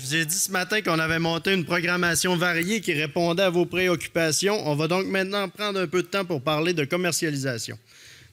Je vous ai dit ce matin qu'on avait monté une programmation variée qui répondait à vos préoccupations. On va donc maintenant prendre un peu de temps pour parler de commercialisation.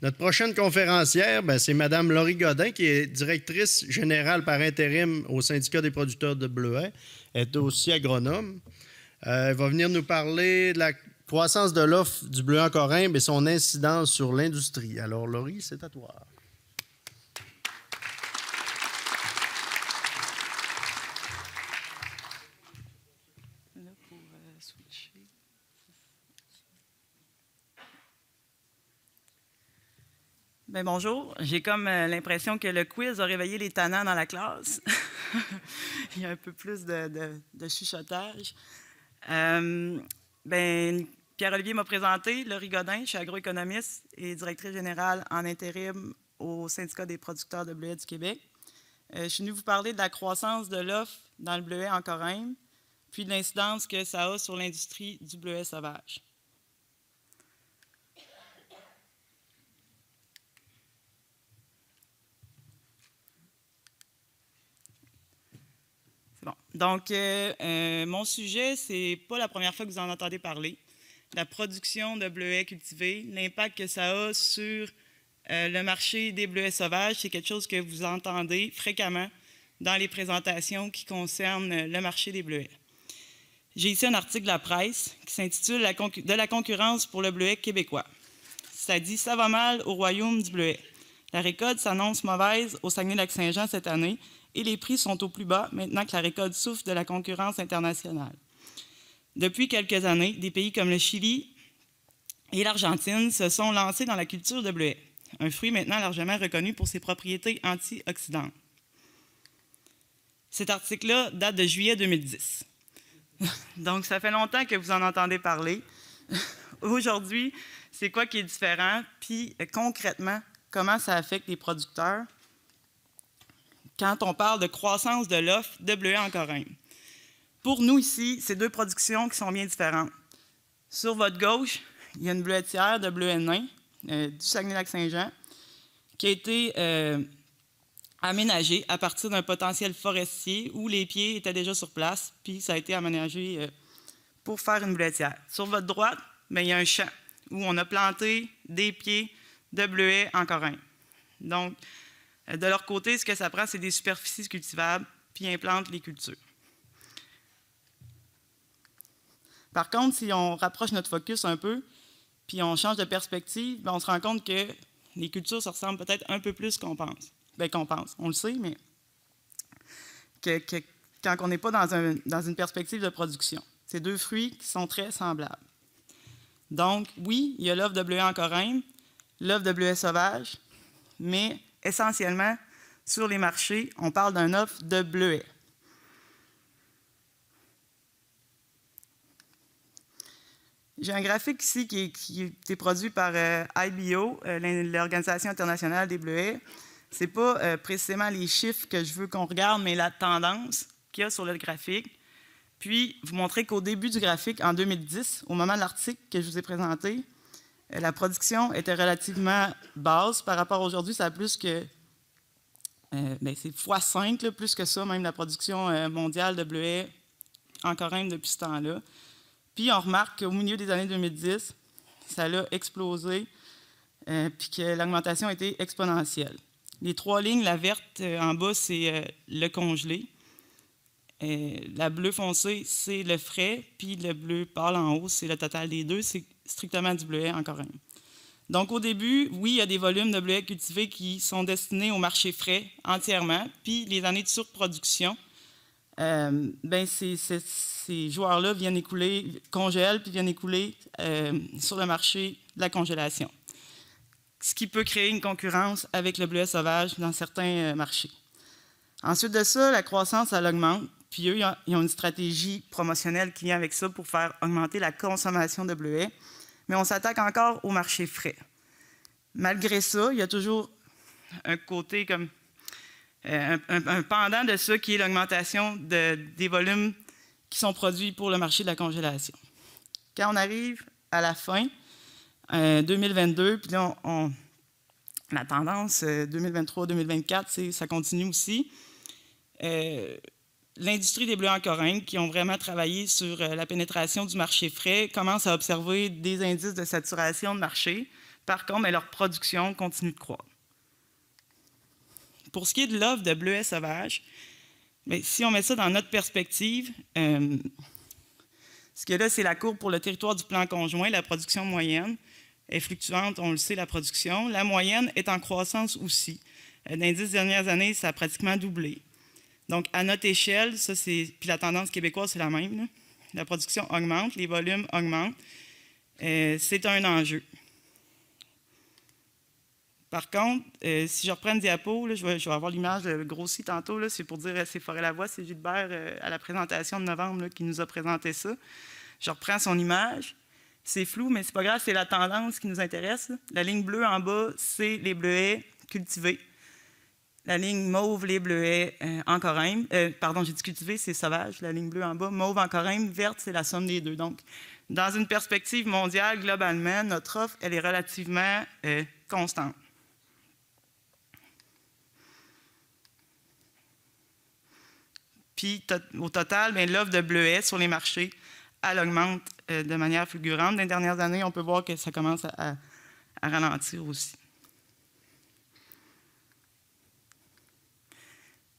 Notre prochaine conférencière, c'est Mme Laurie Godin, qui est directrice générale par intérim au syndicat des producteurs de bleuets. Elle est aussi agronome. Elle va venir nous parler de la croissance de l'offre du bleuet en Corymbe et son incidence sur l'industrie. Alors, Laurie, c'est à toi. Bien, bonjour. J'ai comme l'impression que le quiz a réveillé les tannants dans la classe. Il y a un peu plus de chuchotage. Pierre-Olivier m'a présenté, Laurie Godin, je suis agroéconomiste et directrice générale en intérim au syndicat des producteurs de bleuets du Québec. Je suis venue vous parler de la croissance de l'offre dans le bleuet en Corymbe, puis de l'incidence que ça a sur l'industrie du bleuet sauvage. Bon. Donc, mon sujet, c'est pas la première fois que vous en entendez parler. La production de bleuets cultivés, l'impact que ça a sur le marché des bleuets sauvages, c'est quelque chose que vous entendez fréquemment dans les présentations qui concernent le marché des bleuets. J'ai ici un article de la presse qui s'intitule « De la concurrence pour le bleuet québécois ». Ça dit « Ça va mal au royaume du bleuet. La récolte s'annonce mauvaise au Saguenay-Lac-Saint-Jean cette année et les prix sont au plus bas maintenant que la récolte souffre de la concurrence internationale. Depuis quelques années, des pays comme le Chili et l'Argentine se sont lancés dans la culture de bleuets, un fruit maintenant largement reconnu pour ses propriétés antioxydantes. » Cet article-là date de juillet 2010. Donc, ça fait longtemps que vous en entendez parler. Aujourd'hui, c'est quoi qui est différent? Puis, concrètement, comment ça affecte les producteurs quand on parle de croissance de l'offre de bleuets en Corymbe? Pour nous ici, c'est deux productions qui sont bien différentes. Sur votre gauche, il y a une bleuetière de bleuets nains du Saguenay-Lac-Saint-Jean qui a été aménagée à partir d'un potentiel forestier où les pieds étaient déjà sur place, puis ça a été aménagé pour faire une bleuetière. Sur votre droite, il y a un champ où on a planté des pieds de bleuets en Corymbe. Donc, de leur côté, ce que ça prend, c'est des superficies cultivables, puis ils implantent les cultures. Par contre, si on rapproche notre focus un peu, puis on change de perspective, on se rend compte que les cultures se ressemblent peut-être un peu plus qu'on pense. Bien, qu'on pense, on le sait, mais quand on n'est pas dans une perspective de production. C'est deux fruits qui sont très semblables. Donc, oui, il y a l'offre de bleuets en Corymbe, l'offre de bleuets sauvages, mais essentiellement, sur les marchés, on parle d'une offre de bleuets. J'ai un graphique ici qui a été produit par IBO, l'Organisation internationale des bleuets. Ce n'est pas précisément les chiffres que je veux qu'on regarde, mais la tendance qu'il y a sur le graphique. Puis, vous montrer qu'au début du graphique, en 2010, au moment de l'article que je vous ai présenté, la production était relativement basse. Par rapport à aujourd'hui, ça a plus que... c'est x5, plus que ça, même la production mondiale de bleuets en Corymbe depuis ce temps-là. Puis, on remarque qu'au milieu des années 2010, ça a explosé, puis que l'augmentation a été exponentielle. Les trois lignes, la verte en bas, c'est le congelé. La bleue foncée, c'est le frais, puis le bleu pâle en haut, c'est le total des deux. C'est strictement du bleuet en Corymbe. Donc, au début, oui, il y a des volumes de bleuets cultivés qui sont destinés au marché frais entièrement. Puis, les années de surproduction, ces joueurs-là viennent écouler, congèlent, puis viennent écouler sur le marché de la congélation. Ce qui peut créer une concurrence avec le bleuet sauvage dans certains marchés. Ensuite de ça, la croissance, elle augmente. Puis eux, ils ont une stratégie promotionnelle qui vient avec ça pour faire augmenter la consommation de bleuets. Mais on s'attaque encore au marché frais. Malgré ça, il y a toujours un côté comme un pendant de ça qui est l'augmentation des volumes qui sont produits pour le marché de la congélation. Quand on arrive à la fin, 2022, puis là, la tendance 2023-2024, ça continue aussi. l'industrie des bleuets en Corinthe, qui ont vraiment travaillé sur la pénétration du marché frais, commence à observer des indices de saturation de marché. Par contre, mais leur production continue de croître. Pour ce qui est de l'offre de bleuets sauvages, bien, si on met ça dans notre perspective, ce que là, c'est la courbe pour le territoire du plan conjoint, la production moyenne est fluctuante, on le sait, la production. La moyenne est en croissance aussi. Dans les 10 dernières années, ça a pratiquement doublé. Donc, à notre échelle, ça c'est, puis la tendance québécoise, c'est la même, là. La production augmente, les volumes augmentent. C'est un enjeu. Par contre, si je reprends une diapo, là, je vais avoir l'image grossie tantôt, c'est pour dire c'est Forêt-Lavoie, c'est Gilbert à la présentation de novembre là, qui nous a présenté ça. Je reprends son image. C'est flou, mais c'est pas grave, c'est la tendance qui nous intéresse. Là. La ligne bleue en bas, c'est les bleuets cultivés. La ligne mauve, les bleuets en Corinthe. Pardon, j'ai dit cultivé, c'est sauvage. La ligne bleue en bas, mauve en Corinthe, verte, c'est la somme des deux. Donc, dans une perspective mondiale, globalement, notre offre, elle est relativement constante. Puis, au total, l'offre de bleuets sur les marchés, elle augmente de manière fulgurante. Dans les dernières années, on peut voir que ça commence à ralentir aussi.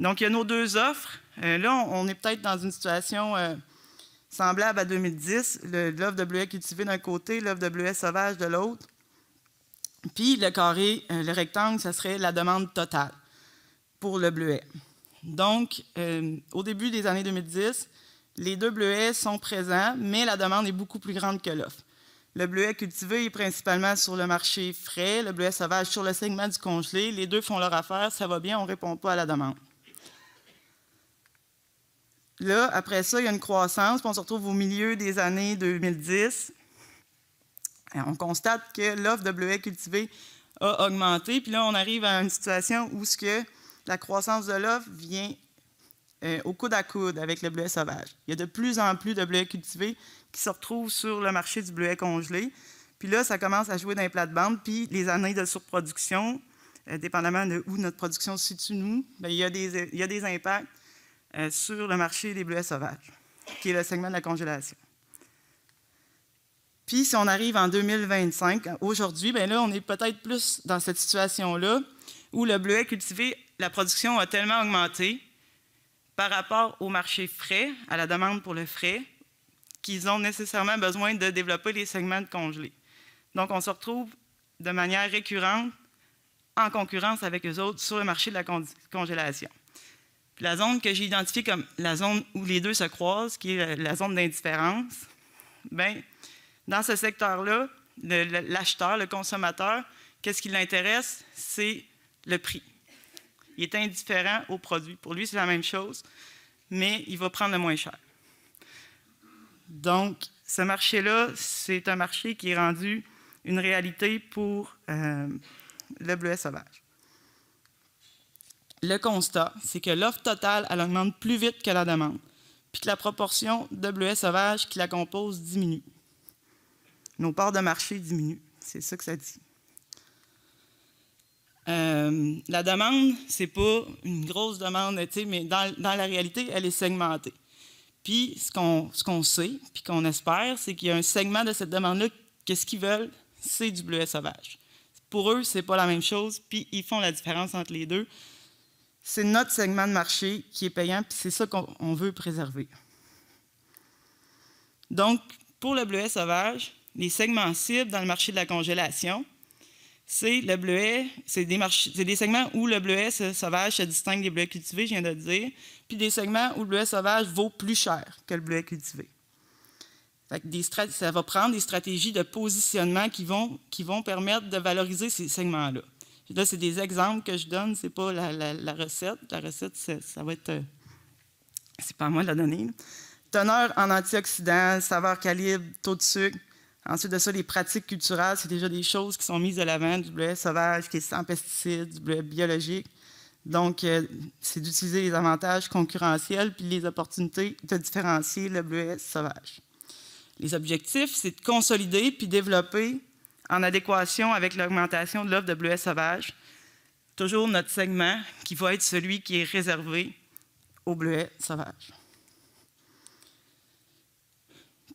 Donc, il y a nos deux offres. Là, on est peut-être dans une situation semblable à 2010. L'offre de bleuets cultivés d'un côté, l'offre de bleuets sauvages de l'autre. Puis, le carré, le rectangle, ça serait la demande totale pour le bleuet. Donc, au début des années 2010, les deux bleuets sont présents, mais la demande est beaucoup plus grande que l'offre. Le bleuet cultivé est principalement sur le marché frais, le bleuet sauvage sur le segment du congelé. Les deux font leur affaire, ça va bien, on ne répond pas à la demande. Là, après ça, il y a une croissance, puis on se retrouve au milieu des années 2010. On constate que l'offre de bleuets cultivés a augmenté, puis là, on arrive à une situation où la croissance de l'offre vient au coude à coude avec le bleuet sauvage. Il y a de plus en plus de bleuets cultivés qui se retrouvent sur le marché du bleuet congelé. Puis là, ça commence à jouer dans les plates-bandes, puis les années de surproduction, dépendamment de où notre production se situe, nous, bien, il y a des impacts sur le marché des bleuets sauvages, qui est le segment de la congélation. Puis, si on arrive en 2025, aujourd'hui, bien là, on est peut-être plus dans cette situation-là, où le bleuet cultivé, la production a tellement augmenté par rapport au marché frais, à la demande pour le frais, qu'ils ont nécessairement besoin de développer les segments de congelés. Donc, on se retrouve de manière récurrente en concurrence avec eux autres sur le marché de la congélation. Puis la zone que j'ai identifiée comme la zone où les deux se croisent, qui est la zone d'indifférence, bien, dans ce secteur-là, l'acheteur, le consommateur, qu'est-ce qui l'intéresse? C'est le prix. Il est indifférent au produit. Pour lui, c'est la même chose, mais il va prendre le moins cher. Donc, ce marché-là, c'est un marché qui est rendu une réalité pour le bleuet sauvage. Le constat, c'est que l'offre totale, elle augmente plus vite que la demande, puis que la proportion de bleuets sauvages qui la composent diminue. Nos parts de marché diminuent. C'est ça que ça dit. La demande, c'est pas une grosse demande, mais dans la réalité, elle est segmentée. Puis, ce qu'on sait, puis qu'on espère, c'est qu'il y a un segment de cette demande-là, qu'est-ce qu'ils veulent? C'est du bleuet sauvage. Pour eux, c'est pas la même chose, puis ils font la différence entre les deux. C'est notre segment de marché qui est payant, puis c'est ça qu'on veut préserver. Donc, pour le bleuet sauvage, les segments cibles dans le marché de la congélation, c'est le bleuet, c'est des segments où le bleuet sauvage se distingue des bleuets cultivés, je viens de le dire, puis des segments où le bleuet sauvage vaut plus cher que le bleuet cultivé. Fait que ça va prendre des stratégies de positionnement qui vont permettre de valoriser ces segments-là. Là, c'est des exemples que je donne, c'est pas la recette. La recette, ça va être... c'est pas à moi de la donner. Là. Teneur en antioxydants, saveur calibre, taux de sucre. Ensuite de ça, les pratiques culturelles, c'est déjà des choses qui sont mises de l'avant, du bleuet sauvage qui est sans pesticides, du bleuet biologique. Donc, c'est d'utiliser les avantages concurrentiels puis les opportunités de différencier le bleuet sauvage. Les objectifs, c'est de consolider puis développer en adéquation avec l'augmentation de l'offre de bleuet sauvage, toujours notre segment qui va être celui qui est réservé au bleuet sauvage.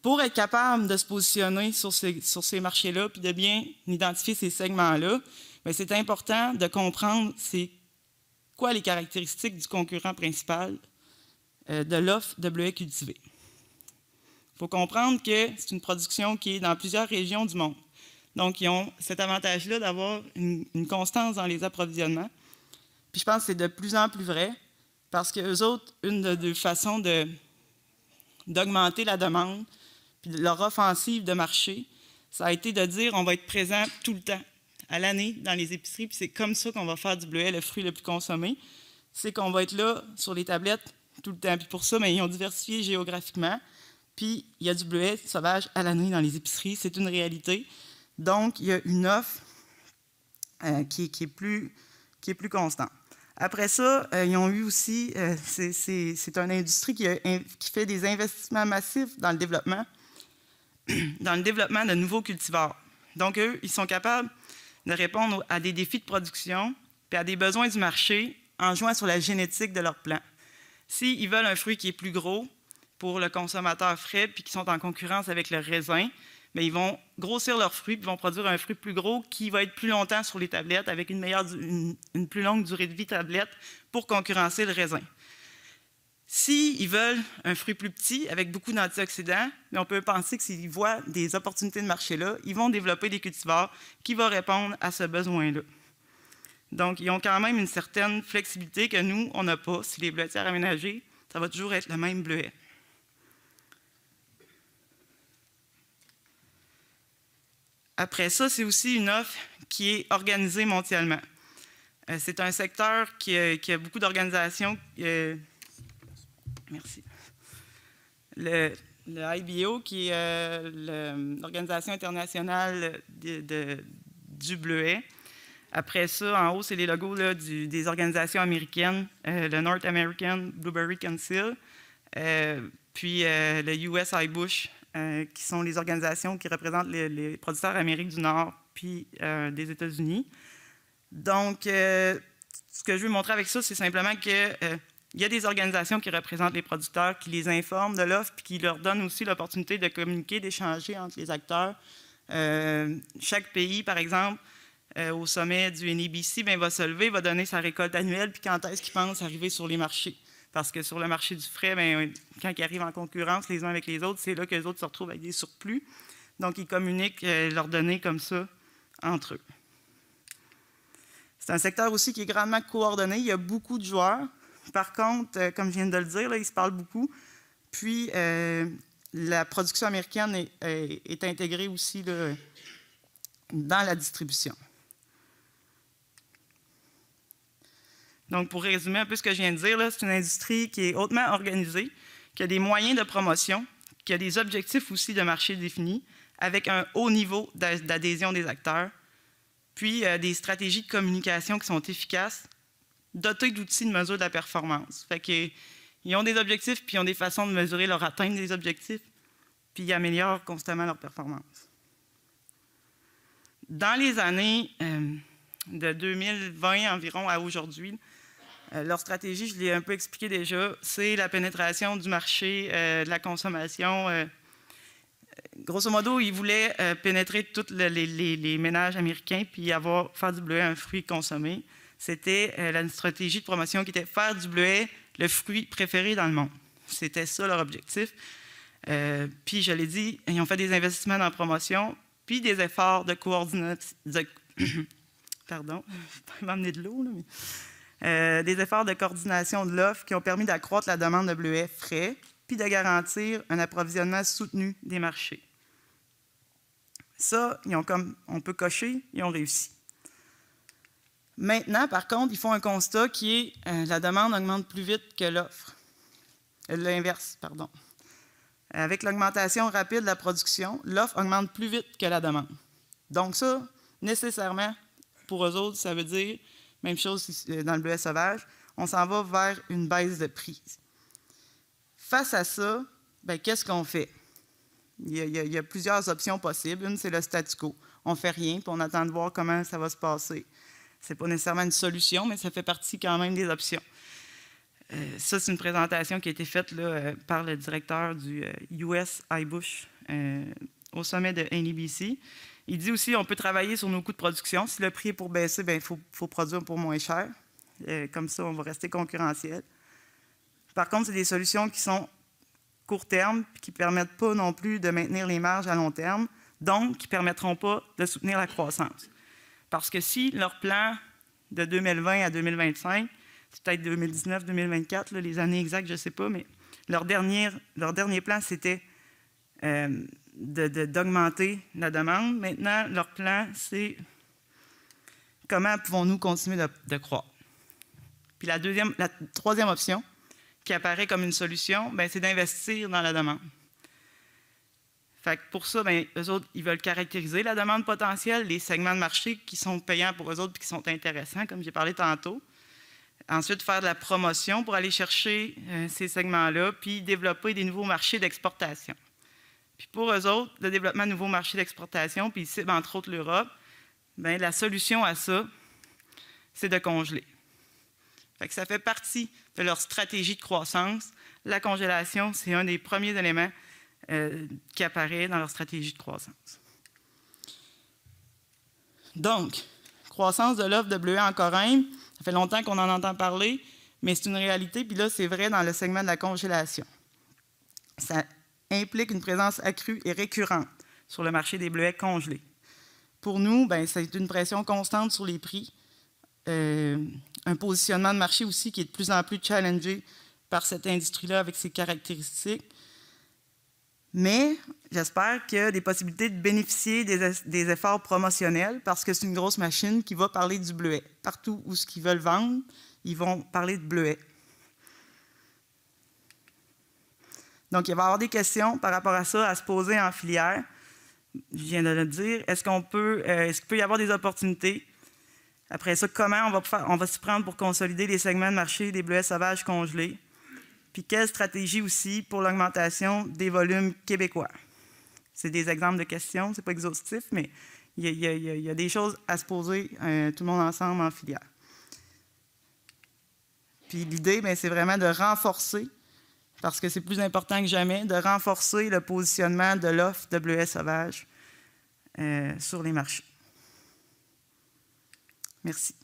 Pour être capable de se positionner sur ces marchés-là puis de bien identifier ces segments-là, c'est important de comprendre c'est quoi les caractéristiques du concurrent principal de l'offre de bleuets cultivés. Il faut comprendre que c'est une production qui est dans plusieurs régions du monde. Donc, ils ont cet avantage-là d'avoir une constance dans les approvisionnements. Puis je pense que c'est de plus en plus vrai parce qu'eux autres, une des façons d'augmenter la demande puis leur offensive de marché, ça a été de dire on va être présent tout le temps, à l'année, dans les épiceries, puis c'est comme ça qu'on va faire du bleuet, le fruit le plus consommé. C'est qu'on va être là, sur les tablettes, tout le temps. Puis pour ça, ils ont diversifié géographiquement, puis il y a du bleuet sauvage à l'année dans les épiceries, c'est une réalité. Donc, il y a une offre qui est plus constante. Après ça, ils ont eu aussi, c'est une industrie qui fait des investissements massifs dans le développement de nouveaux cultivars. Donc, eux, ils sont capables de répondre à des défis de production et à des besoins du marché en jouant sur la génétique de leurs plants. S'ils veulent un fruit qui est plus gros pour le consommateur frais puis qui sont en concurrence avec le raisin, bien, ils vont grossir leurs fruits et vont produire un fruit plus gros qui va être plus longtemps sur les tablettes avec une plus longue durée de vie tablette pour concurrencer le raisin. S'ils veulent un fruit plus petit avec beaucoup d'antioxydants, on peut penser que s'ils voient des opportunités de marché là, ils vont développer des cultivars qui vont répondre à ce besoin-là. Donc, ils ont quand même une certaine flexibilité que nous, on n'a pas. Si les bleuetières aménagées, ça va toujours être le même bleuet. Après ça, c'est aussi une offre qui est organisée mondialement. C'est un secteur qui a beaucoup d'organisations. Merci. Le IBO, qui est l'Organisation internationale du bleuet. Après ça, en haut, c'est les logos là, des organisations américaines, le North American Blueberry Council, puis le US iBush, qui sont les organisations qui représentent les producteurs d'Amérique du Nord puis des États-Unis. Donc, ce que je veux montrer avec ça, c'est simplement que il y a des organisations qui représentent les producteurs, qui les informent de l'offre, puis qui leur donnent aussi l'opportunité de communiquer, d'échanger entre les acteurs. Chaque pays, par exemple, au sommet du NEBC, va se lever, va donner sa récolte annuelle, puis quand est-ce qu'ils pensent arriver sur les marchés. Parce que sur le marché du frais, quand ils arrivent en concurrence les uns avec les autres, c'est là que les autres se retrouvent avec des surplus. Donc, ils communiquent leurs données comme ça entre eux. C'est un secteur aussi qui est grandement coordonné. Il y a beaucoup de joueurs. Par contre, comme je viens de le dire, là, ils se parlent beaucoup. Puis, la production américaine est intégrée aussi là, dans la distribution. Donc, pour résumer un peu ce que je viens de dire, c'est une industrie qui est hautement organisée, qui a des moyens de promotion, qui a des objectifs aussi de marché définis, avec un haut niveau d'adhésion des acteurs, puis des stratégies de communication qui sont efficaces, dotées d'outils de mesure de la performance. Fait qu'ils ont des objectifs, puis ils ont des façons de mesurer leur atteinte des objectifs, puis ils améliorent constamment leur performance. Dans les années de 2020 environ à aujourd'hui, leur stratégie, je l'ai un peu expliqué déjà, c'est la pénétration du marché de la consommation. Grosso modo, ils voulaient pénétrer tous les ménages américains puis faire du bleuet un fruit consommé. C'était la stratégie de promotion qui était faire du bleuet le fruit préféré dans le monde. C'était ça leur objectif. Puis, je l'ai dit, ils ont fait des investissements dans la promotion puis des efforts de coordination. Pardon, je vais m'emmener de l'eau, là, mais... des efforts de coordination de l'offre qui ont permis d'accroître la demande de bleuets frais puis de garantir un approvisionnement soutenu des marchés. Ça, on peut cocher, ils ont réussi. Maintenant, par contre, ils font un constat qui est la demande augmente plus vite que l'offre. L'inverse, pardon. Avec l'augmentation rapide de la production, l'offre augmente plus vite que la demande. Donc ça, nécessairement, pour eux autres, ça veut dire, même chose dans le bleuet sauvage, on s'en va vers une baisse de prix. Face à ça, qu'est-ce qu'on fait? Il y a plusieurs options possibles. Une, c'est le statu quo. On ne fait rien, puis on attend de voir comment ça va se passer. Ce n'est pas nécessairement une solution, mais ça fait partie quand même des options. Ça, c'est une présentation qui a été faite là, par le directeur du US iBush au sommet de NEBC. Il dit aussi qu'on peut travailler sur nos coûts de production. Si le prix est pour baisser, il faut produire pour moins cher. Comme ça, on va rester concurrentiel. Par contre, c'est des solutions qui sont court terme et qui ne permettent pas non plus de maintenir les marges à long terme, donc qui ne permettront pas de soutenir la croissance. Parce que si leur plan de 2020 à 2025, c'est peut-être 2019-2024, les années exactes, je ne sais pas, mais leur dernier plan, c'était d'augmenter la demande. Maintenant, leur plan, c'est comment pouvons-nous continuer de croître. Puis la troisième option, qui apparaît comme une solution, c'est d'investir dans la demande. Fait que pour ça, eux autres, ils veulent caractériser la demande potentielle, les segments de marché qui sont payants pour eux autres et qui sont intéressants, comme j'ai parlé tantôt. Ensuite, faire de la promotion pour aller chercher ces segments-là, puis développer des nouveaux marchés d'exportation. Puis pour eux autres, le développement de nouveaux marchés d'exportation, puis ici, entre autres l'Europe, la solution à ça, c'est de congeler. Fait que ça fait partie de leur stratégie de croissance. La congélation, c'est un des premiers éléments qui apparaît dans leur stratégie de croissance. Donc, croissance de l'offre de bleuets en Coreim, ça fait longtemps qu'on en entend parler, mais c'est une réalité, puis là, c'est vrai dans le segment de la congélation. Ça implique une présence accrue et récurrente sur le marché des bleuets congelés. Pour nous, c'est une pression constante sur les prix, un positionnement de marché aussi qui est de plus en plus challengé par cette industrie-là avec ses caractéristiques. Mais j'espère qu'il y a des possibilités de bénéficier des efforts promotionnels parce que c'est une grosse machine qui va parler du bleuet. Partout où ils veulent vendre, ils vont parler de bleuet. Donc, il va y avoir des questions par rapport à ça à se poser en filière. Je viens de le dire. Est-ce qu'il peut y avoir des opportunités? Après ça, comment on va s'y prendre pour consolider les segments de marché des bleuets sauvages congelés? Puis quelle stratégie aussi pour l'augmentation des volumes québécois? C'est des exemples de questions, ce n'est pas exhaustif, mais il y a des choses à se poser tout le monde ensemble en filière. Puis l'idée, c'est vraiment de renforcer, parce que c'est plus important que jamais, de renforcer le positionnement de l'offre de bleuets sauvages sur les marchés. Merci.